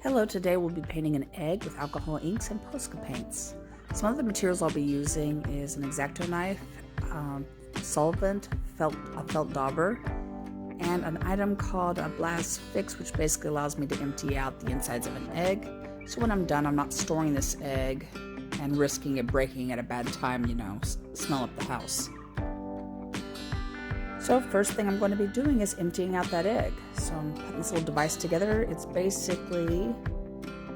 Hello, today we'll be painting an egg with alcohol inks and Posca paints. Some of the materials I'll be using is an X-Acto knife, solvent, a felt dauber, and an item called a blast fix, which basically allows me to empty out the insides of an egg. So when I'm done, I'm not storing this egg and risking it breaking at a bad time, smell up the house. So first thing I'm going to be doing is emptying out that egg. So I'm putting this little device together. It's basically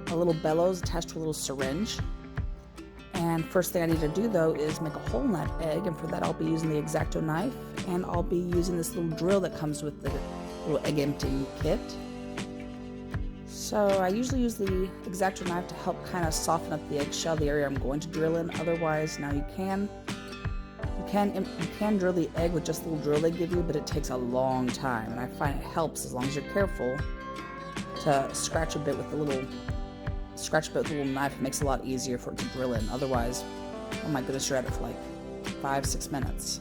a little bellows attached to a little syringe. And first thing I need to do though is make a hole in that egg, and for that I'll be using the X-Acto knife, and I'll be using this little drill that comes with the little egg emptying kit. So I usually use the X-Acto knife to help kind of soften up the eggshell, the area I'm going to drill in. Otherwise, now you can drill the egg with just the little drill they give you, but it takes a long time, and I find it helps as long as you're careful to scratch a bit with the little knife. It makes it a lot easier for it to drill in. Otherwise, oh my goodness, you're at it for like 5-6 minutes.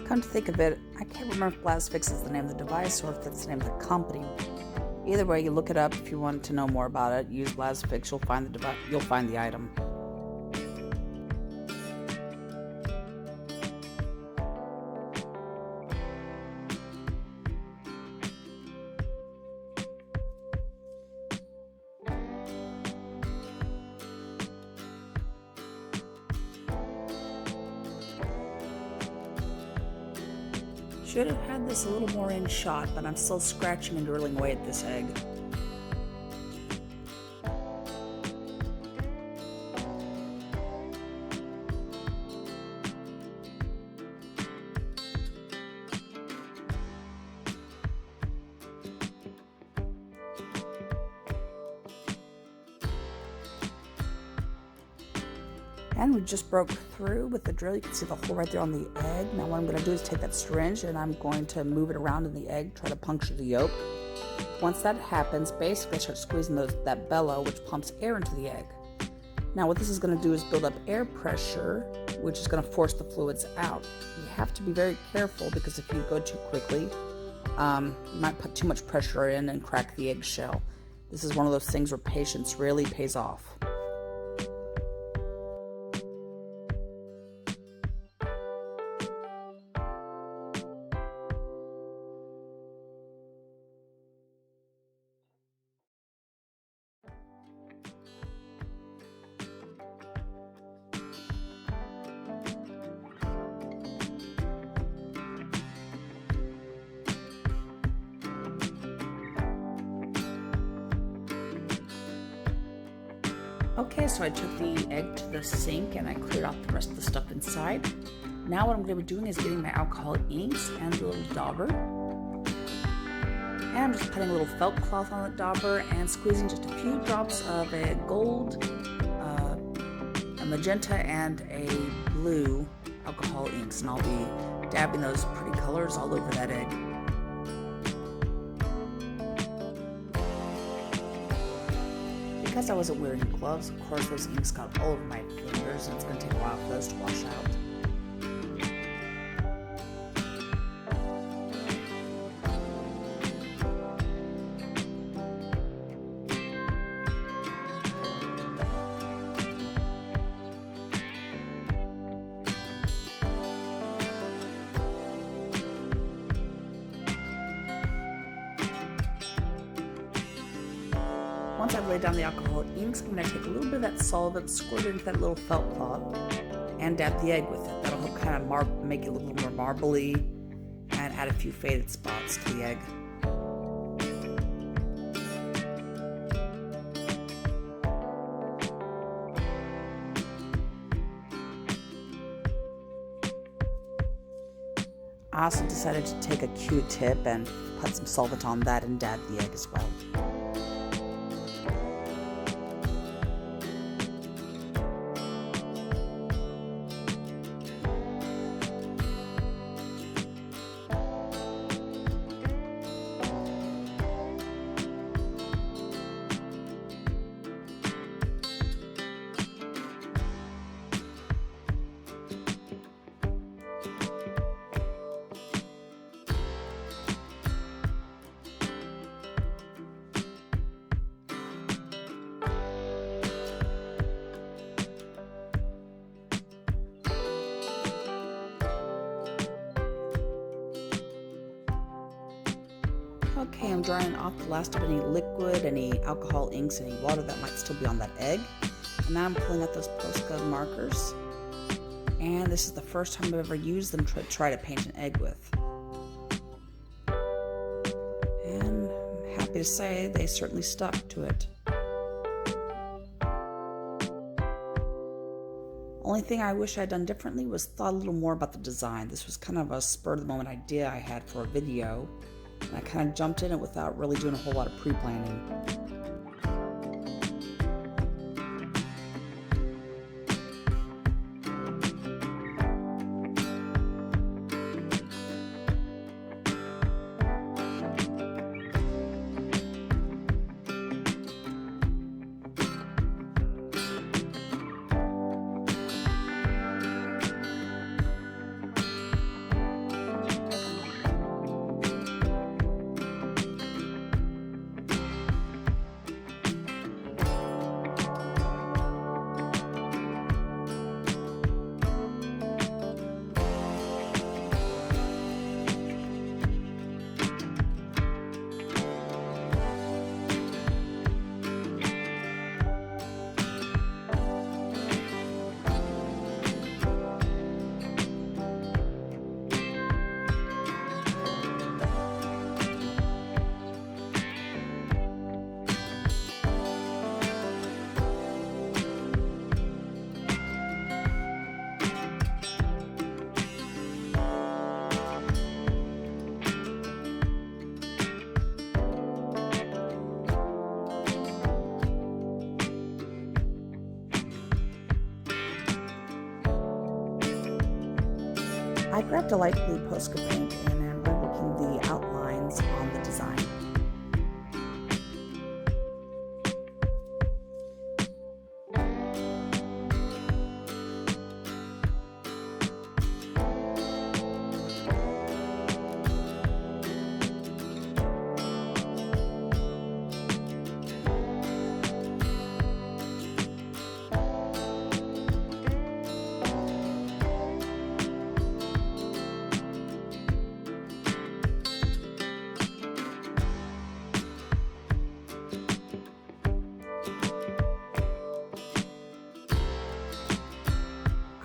Come to think of it, I can't remember if Blast Fix is the name of the device or if that's the name of the company. Either way, you look it up if you want to know more about it. Use Blast Fix, you'll find the item. Should have had this a little more in shot, but I'm still scratching and drilling away at this egg. And we just broke through with the drill. You can see the hole right there on the egg. Now what I'm going to do is take that syringe and I'm going to move it around in the egg, try to puncture the yolk. Once that happens, basically start squeezing that bellow, which pumps air into the egg. Now what this is going to do is build up air pressure, which is going to force the fluids out. You have to be very careful, because if you go too quickly, you might put too much pressure in and crack the eggshell. This is one of those things where patience really pays off. Okay, so I took the egg to the sink and I cleared out the rest of the stuff inside. Now what I'm going to be doing is getting my alcohol inks and the little dauber. And I'm just putting a little felt cloth on the dauber and squeezing just a few drops of a gold, a magenta, and a blue alcohol inks. And I'll be dabbing those pretty colors all over that egg. Because I wasn't wearing gloves, of course those inks got all over my fingers, and it's going to take a while for those to wash out. Once I've laid down the alcohol inks, I'm going to take a little bit of that solvent, squirt it into that little felt cloth, and dab the egg with it. That'll help kind of make it look a little more marbly and add a few faded spots to the egg. I also decided to take a Q-tip and put some solvent on that and dab the egg as well. Okay, I'm drying off the last of any liquid, any alcohol inks, any water that might still be on that egg. And now I'm pulling out those Posca markers. And this is the first time I've ever used them to try to paint an egg with. And I'm happy to say they certainly stuck to it. Only thing I wish I'd done differently was thought a little more about the design. This was kind of a spur-of-the-moment idea I had for a video, and I kind of jumped in it without really doing a whole lot of pre-planning. I grabbed a light blue Posca paint and I'm reworking the outlines on the design.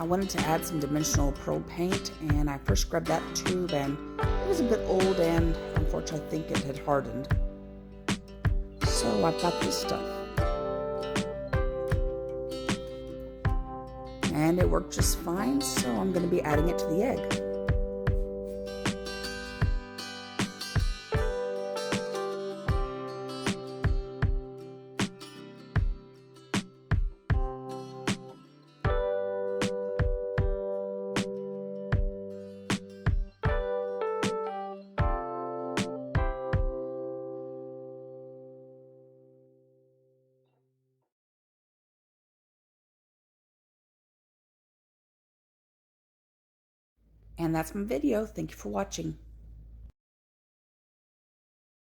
I wanted to add some dimensional pearl paint, and I first grabbed that tube, and it was a bit old, and unfortunately I think it had hardened. So I've got this stuff. And it worked just fine, so I'm going to be adding it to the egg. And that's my video. Thank you for watching.